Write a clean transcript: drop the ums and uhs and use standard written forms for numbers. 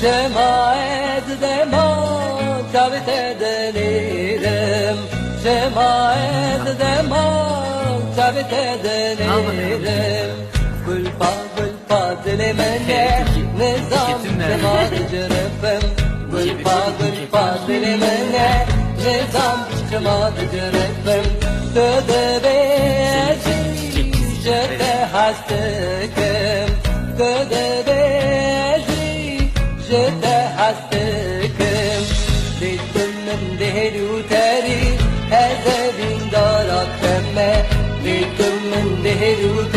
Cemaat demal tabit edenirim, cemaat demal tabit edenirim. Gülpa dilimine nizam cemaat cırıfım. Gülpa dilimine nizam cemaat cırıfım. Tödebeci jete hastıkım, tödebeci jete hastıkım. Dittumum dehru teri hezebin darat kemme, dittumum dehru